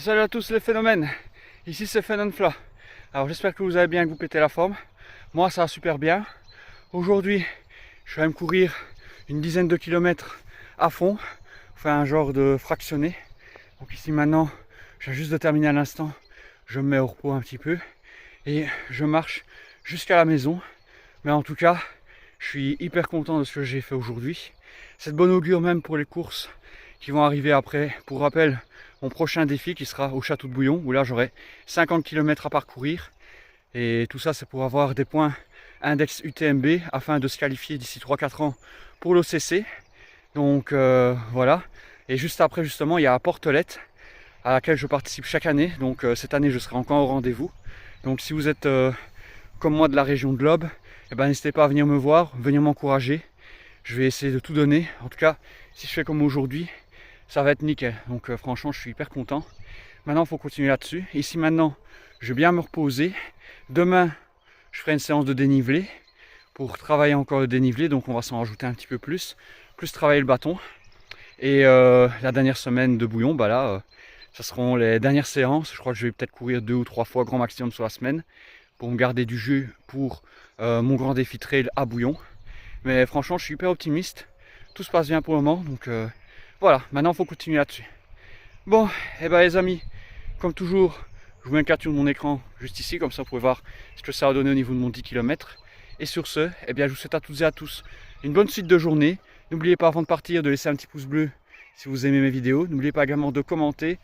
Salut à tous les phénomènes, ici c'est Fenonfla. Alors j'espère que vous allez bien, que vous pétez la forme. Moi ça va super bien. Aujourd'hui je vais me courir une dizaine de kilomètres à fond, faire un genre de fractionné. Donc ici maintenant, je viens juste de terminer à l'instant, je me mets au repos un petit peu et je marche jusqu'à la maison. Mais en tout cas, je suis hyper content de ce que j'ai fait aujourd'hui. C'est de bonne augure même pour les courses qui vont arriver après. Pour rappel, mon prochain défi qui sera au Château de Bouillon, où là j'aurai 50 km à parcourir. Et tout ça c'est pour avoir des points index UTMB afin de se qualifier d'ici 3-4 ans pour l'OCC. Donc voilà. Et juste après justement il y a Portelette à laquelle je participe chaque année. Donc cette année je serai encore au rendez-vous. Donc si vous êtes comme moi de la région de l'Aube, eh ben, n'hésitez pas à venir me voir, venir m'encourager. Je vais essayer de tout donner. En tout cas, si je fais comme aujourd'hui, ça va être nickel. Donc franchement, je suis hyper content. Maintenant, il faut continuer là-dessus. Ici maintenant, je vais bien me reposer. Demain, je ferai une séance de dénivelé pour travailler encore le dénivelé. Donc on va s'en rajouter un petit peu plus. Plus travailler le bâton. Et la dernière semaine de Bouillon, bah là, ça seront les dernières séances. Je crois que je vais peut-être courir 2 ou 3 fois grand maximum sur la semaine pour me garder du jus pour mon grand défi trail à Bouillon. Mais franchement, je suis hyper optimiste. Tout se passe bien pour le moment. Donc voilà, maintenant il faut continuer là-dessus. Bon, et ben les amis, comme toujours, je vous mets une capture de mon écran juste ici. Comme ça, vous pouvez voir ce que ça a donné au niveau de mon 10 km. Et sur ce, eh bien, je vous souhaite à toutes et à tous une bonne suite de journée. N'oubliez pas avant de partir de laisser un petit pouce bleu si vous aimez mes vidéos. N'oubliez pas également de commenter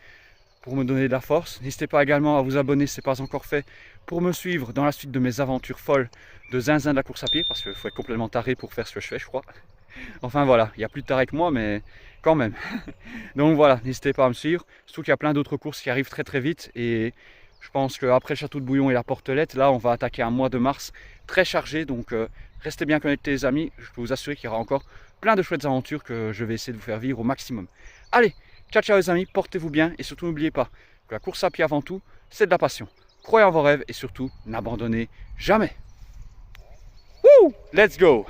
pour me donner de la force. N'hésitez pas également à vous abonner si ce n'est pas encore fait pour me suivre dans la suite de mes aventures folles de zinzin de la course à pied, parce qu'il faut être complètement taré pour faire ce que je fais, je crois. Enfin voilà, il y a plus de taré que moi, mais quand même. Donc voilà, n'hésitez pas à me suivre, surtout qu'il y a plein d'autres courses qui arrivent très très vite, et je pense qu'après le Château de Bouillon et la Portelette, là on va attaquer un mois de mars très chargé, donc restez bien connectés les amis, je peux vous assurer qu'il y aura encore plein de chouettes aventures que je vais essayer de vous faire vivre au maximum. Allez, ciao ciao les amis, portez-vous bien et surtout n'oubliez pas que la course à pied avant tout, c'est de la passion. Croyez en vos rêves et surtout n'abandonnez jamais. Woo! Let's go!